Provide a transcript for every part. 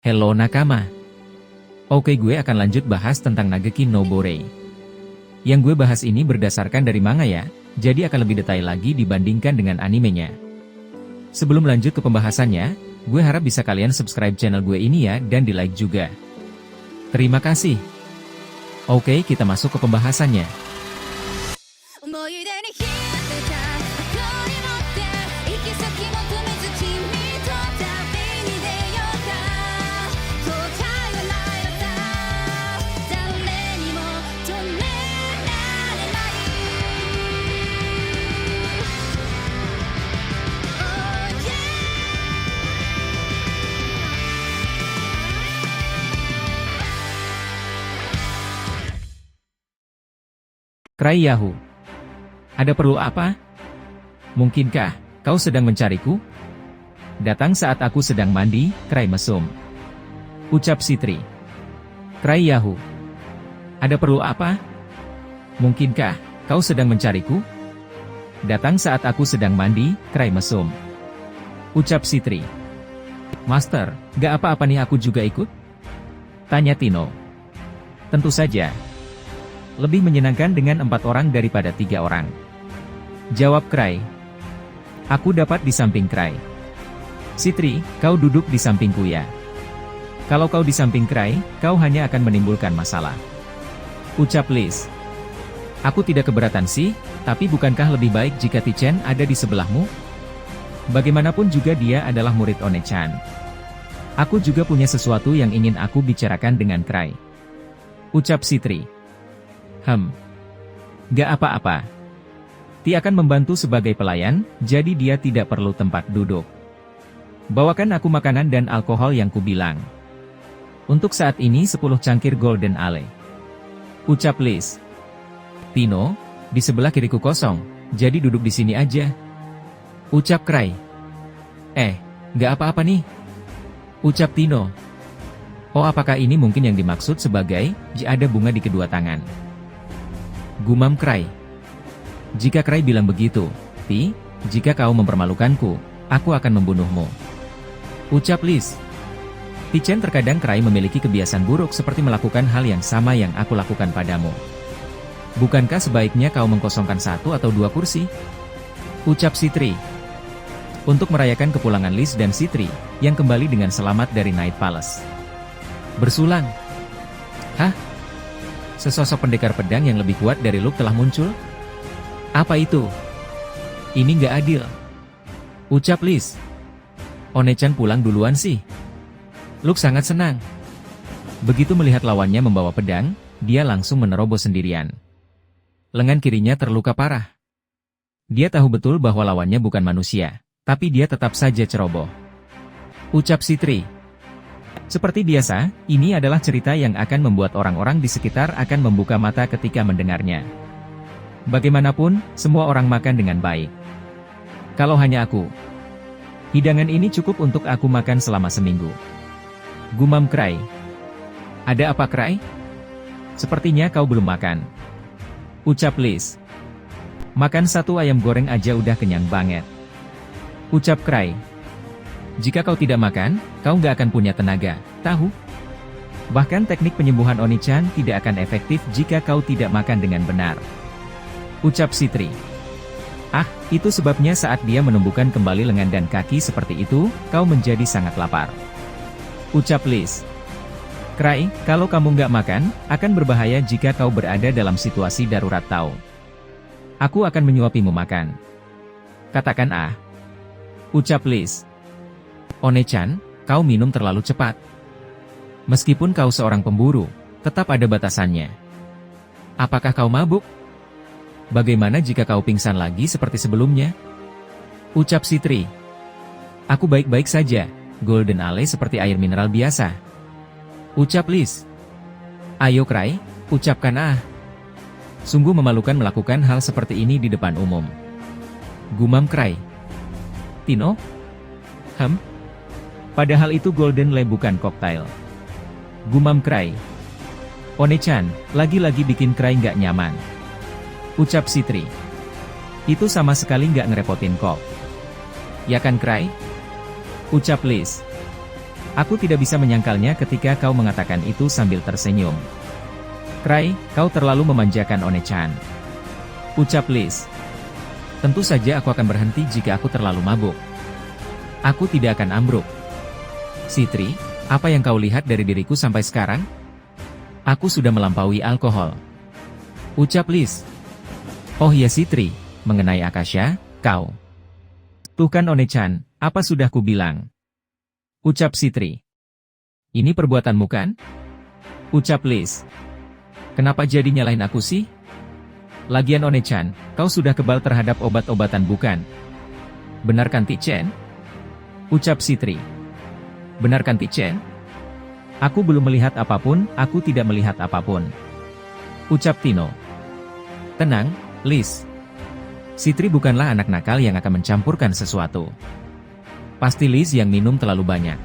Hello nakama. Oke, gue akan lanjut bahas tentang Nageki no Borei. Yang gue bahas ini berdasarkan dari manga ya, jadi akan lebih detail lagi dibandingkan dengan animenya. Sebelum lanjut ke pembahasannya, gue harap bisa kalian subscribe channel gue ini ya dan di like juga. Terima kasih. Oke, kita masuk ke pembahasannya. Cry Yahoo. Ada perlu apa? Mungkinkah kau sedang mencariku? Datang saat aku sedang mandi, Cry mesum. Ucap Sitri. Cry Yahoo. Ada perlu apa? Mungkinkah kau sedang mencariku? Datang saat aku sedang mandi, Cry mesum. Ucap Sitri. Master, gak apa-apa nih aku juga ikut? Tanya Tino. Tentu saja. Lebih menyenangkan dengan 4 orang daripada 3 orang. Jawab Cry. Aku dapat di samping Cry. Sitri, kau duduk di sampingku ya. Kalau kau di samping Cry, kau hanya akan menimbulkan masalah. Ucap Liz. Aku tidak keberatan sih, tapi bukankah lebih baik jika Tichen ada di sebelahmu? Bagaimanapun juga dia adalah murid One-chan. Aku juga punya sesuatu yang ingin aku bicarakan dengan Cry. Ucap Sitri. Gak apa-apa. Ti akan membantu sebagai pelayan, jadi dia tidak perlu tempat duduk. Bawakan aku makanan dan alkohol yang kubilang. Untuk saat ini 10 cangkir Golden Ale. Ucap Liz. Tino, di sebelah kiriku kosong, jadi duduk di sini aja. Ucap Cry. Gak apa-apa nih. Ucap Tino. Oh, apakah ini mungkin yang dimaksud sebagai, ada bunga di kedua tangan? Gumam Cry. Jika Cry bilang begitu, Ti, jika kau mempermalukanku, aku akan membunuhmu. Ucap Liz. Tichen, terkadang Cry memiliki kebiasaan buruk seperti melakukan hal yang sama yang aku lakukan padamu. Bukankah sebaiknya kau mengkosongkan 1 atau 2 kursi? Ucap Sitri. Untuk merayakan kepulangan Liz dan Sitri, yang kembali dengan selamat dari Night Palace. Bersulang. Hah? Sesosok pendekar pedang yang lebih kuat dari Luke telah muncul? Apa itu? Ini nggak adil. Ucap Liz. One-chan pulang duluan sih. Luke sangat senang. Begitu melihat lawannya membawa pedang, dia langsung menerobos sendirian. Lengan kirinya terluka parah. Dia tahu betul bahwa lawannya bukan manusia, tapi dia tetap saja ceroboh. Ucap Sitri. Seperti biasa, ini adalah cerita yang akan membuat orang-orang di sekitar akan membuka mata ketika mendengarnya. Bagaimanapun, semua orang makan dengan baik. Kalau hanya aku, hidangan ini cukup untuk aku makan selama seminggu. Gumam Cry. Ada apa Cry? Sepertinya kau belum makan. Ucap Liz. Makan 1 ayam goreng aja udah kenyang banget. Ucap Cry. Jika kau tidak makan, kau nggak akan punya tenaga, tahu? Bahkan teknik penyembuhan Oni-chan tidak akan efektif jika kau tidak makan dengan benar. Ucap Sitri. Itu sebabnya saat dia menumbuhkan kembali lengan dan kaki seperti itu, kau menjadi sangat lapar. Ucap Liz. Cry, kalau kamu nggak makan, akan berbahaya jika kau berada dalam situasi darurat tahu. Aku akan menyuapimu makan. Katakan Ucap Liz. One-chan, kau minum terlalu cepat. Meskipun kau seorang pemburu, tetap ada batasannya. Apakah kau mabuk? Bagaimana jika kau pingsan lagi seperti sebelumnya? Ucap Sitri. Aku baik-baik saja, Golden Ale seperti air mineral biasa. Ucap Liz. Ayo Cry, ucapkan Sungguh memalukan melakukan hal seperti ini di depan umum. Gumam Cry. Tino? Padahal itu Golden Ale bukan koktail. Gumam Cry. One-chan, lagi-lagi bikin Cry nggak nyaman. Ucap Sitri. Itu sama sekali nggak ngerepotin kok. Ya kan Cry? Ucap Liz. Aku tidak bisa menyangkalnya ketika kau mengatakan itu sambil tersenyum. Cry, kau terlalu memanjakan One-chan. Ucap Liz. Tentu saja aku akan berhenti jika aku terlalu mabuk. Aku tidak akan ambruk. Citri, apa yang kau lihat dari diriku sampai sekarang? Aku sudah melampaui alkohol. Ucap Liz. Oh ya Citri, mengenai Akasha, kau. Tuh kan One-chan, apa sudah ku bilang? Ucap Citri. Ini perbuatanmu kan? Ucap Liz. Kenapa jadi nyalahin aku sih? Lagian One-chan, kau sudah kebal terhadap obat-obatan bukan? Benar kan Ti-chen? Ucap Citri. Benar kan Ti-chen? Aku belum melihat apapun, aku tidak melihat apapun. Ucap Tino. Tenang, Liz. Citri bukanlah anak nakal yang akan mencampurkan sesuatu. Pasti Liz yang minum terlalu banyak.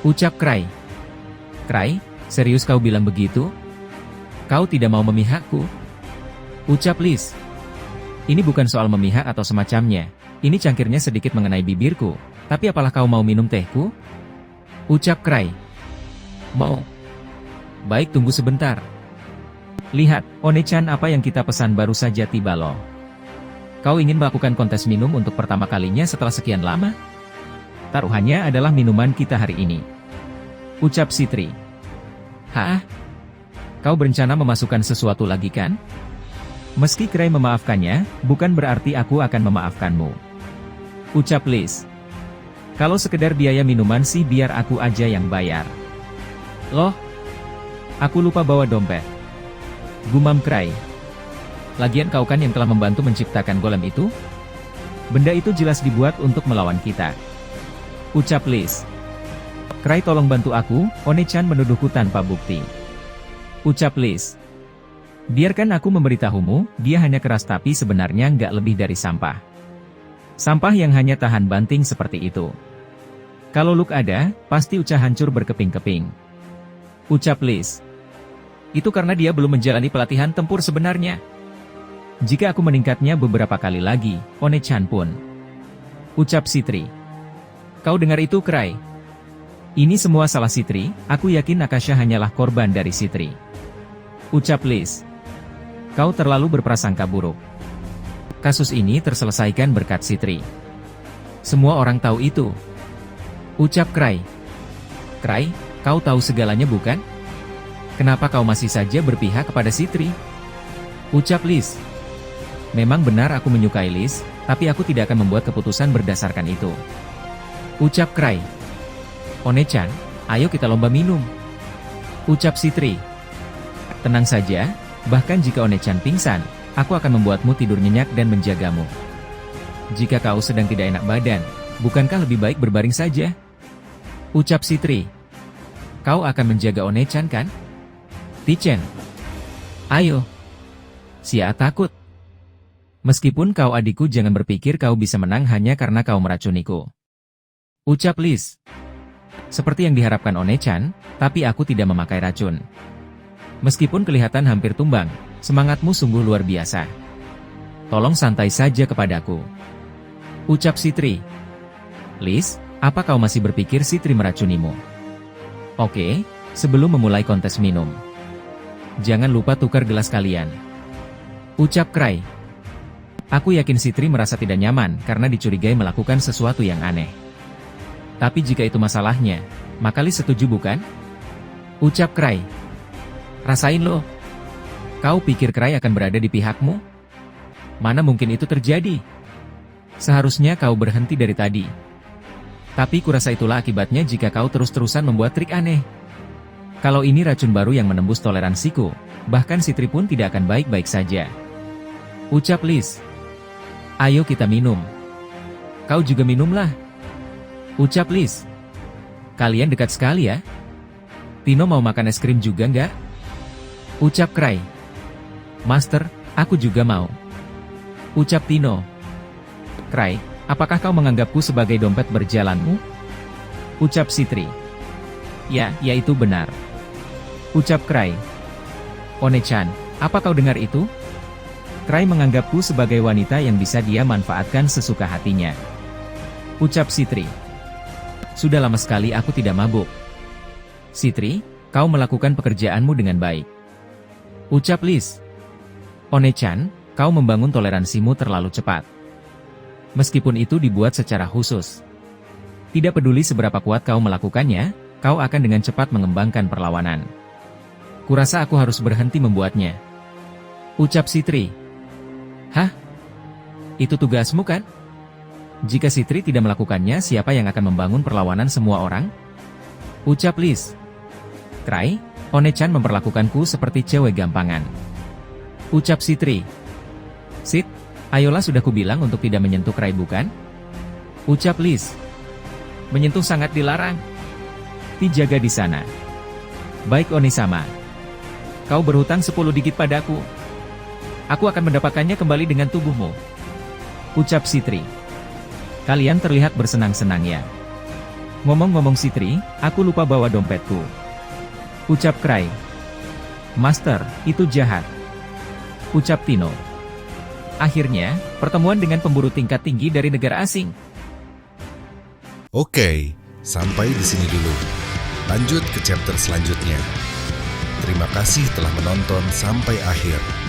Ucap Cry. Cry, serius kau bilang begitu? Kau tidak mau memihakku? Ucap Liz. Ini bukan soal memihak atau semacamnya. Ini cangkirnya sedikit mengenai bibirku. Tapi apalah kau mau minum tehku? Ucap Cry. Mau. Baik, tunggu sebentar. Lihat, One-chan, apa yang kita pesan baru saja tiba loh. Kau ingin melakukan kontes minum untuk pertama kalinya setelah sekian lama? Taruhannya adalah minuman kita hari ini. Ucap Citri. Hah? Kau berencana memasukkan sesuatu lagi kan? Meski Cry memaafkannya, bukan berarti aku akan memaafkanmu. Ucap Liz. Kalau sekedar biaya minuman sih biar aku aja yang bayar. Loh? Aku lupa bawa dompet. Gumam Cry. Lagian kau kan yang telah membantu menciptakan golem itu? Benda itu jelas dibuat untuk melawan kita. Ucap Liz. Cry, tolong bantu aku, One-chan menuduhku tanpa bukti. Ucap Liz. Biarkan aku memberitahumu, dia hanya keras tapi sebenarnya nggak lebih dari sampah. Sampah yang hanya tahan banting seperti itu. Kalau Luke ada, pasti Uca hancur berkeping-keping. Ucap Liz. Itu karena dia belum menjalani pelatihan tempur sebenarnya. Jika aku meningkatnya beberapa kali lagi, One-chan pun. Ucap Citri. Kau dengar itu Cry? Ini semua salah Citri, aku yakin Akasha hanyalah korban dari Citri. Ucap Liz. Kau terlalu berprasangka buruk. Kasus ini terselesaikan berkat Citri. Semua orang tahu itu. Ucap Cry. Cry, kau tahu segalanya bukan? Kenapa kau masih saja berpihak kepada Citri? Ucap Liz. Memang benar aku menyukai Liz, tapi aku tidak akan membuat keputusan berdasarkan itu. Ucap Cry. One-chan, ayo kita lomba minum. Ucap Citri. Tenang saja, bahkan jika One-chan pingsan, aku akan membuatmu tidur nyenyak dan menjagamu. Jika kau sedang tidak enak badan, bukankah lebih baik berbaring saja? Ucap Citri. Kau akan menjaga One-chan kan? Ti-chen. Ayo. Sia takut. Meskipun kau adikku, jangan berpikir kau bisa menang hanya karena kau meracuniku. Ucap Liz. Seperti yang diharapkan One-chan, tapi aku tidak memakai racun. Meskipun kelihatan hampir tumbang, semangatmu sungguh luar biasa. Tolong santai saja kepadaku. Ucap Citri. Liz, apa kau masih berpikir Citri meracunimu? Oke, sebelum memulai kontes minum, jangan lupa tukar gelas kalian. Ucap Cry. Aku yakin Citri merasa tidak nyaman karena dicurigai melakukan sesuatu yang aneh. Tapi jika itu masalahnya, maka Liz setuju bukan? Ucap Cry. Rasain lo. Kau pikir Cry akan berada di pihakmu? Mana mungkin itu terjadi? Seharusnya kau berhenti dari tadi. Tapi kurasa itulah akibatnya jika kau terus-terusan membuat trik aneh. Kalau ini racun baru yang menembus toleransiku, bahkan Citri pun tidak akan baik-baik saja. Ucap Liz. Ayo kita minum. Kau juga minumlah. Ucap Liz. Kalian dekat sekali ya? Tino mau makan es krim juga nggak? Ucap Cry. Master, aku juga mau. Ucap Tino. Cry, apakah kau menganggapku sebagai dompet berjalanmu? Ucap Citri. Ya, itu benar. Ucap Cry. One-chan, apa kau dengar itu? Cry menganggapku sebagai wanita yang bisa dia manfaatkan sesuka hatinya. Ucap Citri. Sudah lama sekali aku tidak mabuk. Citri, kau melakukan pekerjaanmu dengan baik. Ucap Liz. One-chan, kau membangun toleransimu terlalu cepat. Meskipun itu dibuat secara khusus. Tidak peduli seberapa kuat kau melakukannya, kau akan dengan cepat mengembangkan perlawanan. Kurasa aku harus berhenti membuatnya. Ucap Citri. Hah? Itu tugasmu kan? Jika Citri tidak melakukannya, siapa yang akan membangun perlawanan semua orang? Ucap Liz. Cry, One-chan memperlakukanku seperti cewek gampangan. Ucap Citri. Sit, ayolah sudah kubilang untuk tidak menyentuh Cry bukan? Ucap Liz. Menyentuh sangat dilarang. Dijaga di sana. Baik Oni-sama. Kau berhutang 10 digit padaku. Aku akan mendapatkannya kembali dengan tubuhmu. Ucap Citri. Kalian terlihat bersenang-senang ya. Ngomong-ngomong Citri, aku lupa bawa dompetku. Ucap Cry. Master, itu jahat. Ucap Tino. Akhirnya, pertemuan dengan pemburu tingkat tinggi dari negara asing. Oke, sampai di sini dulu. Lanjut ke chapter selanjutnya. Terima kasih telah menonton sampai akhir.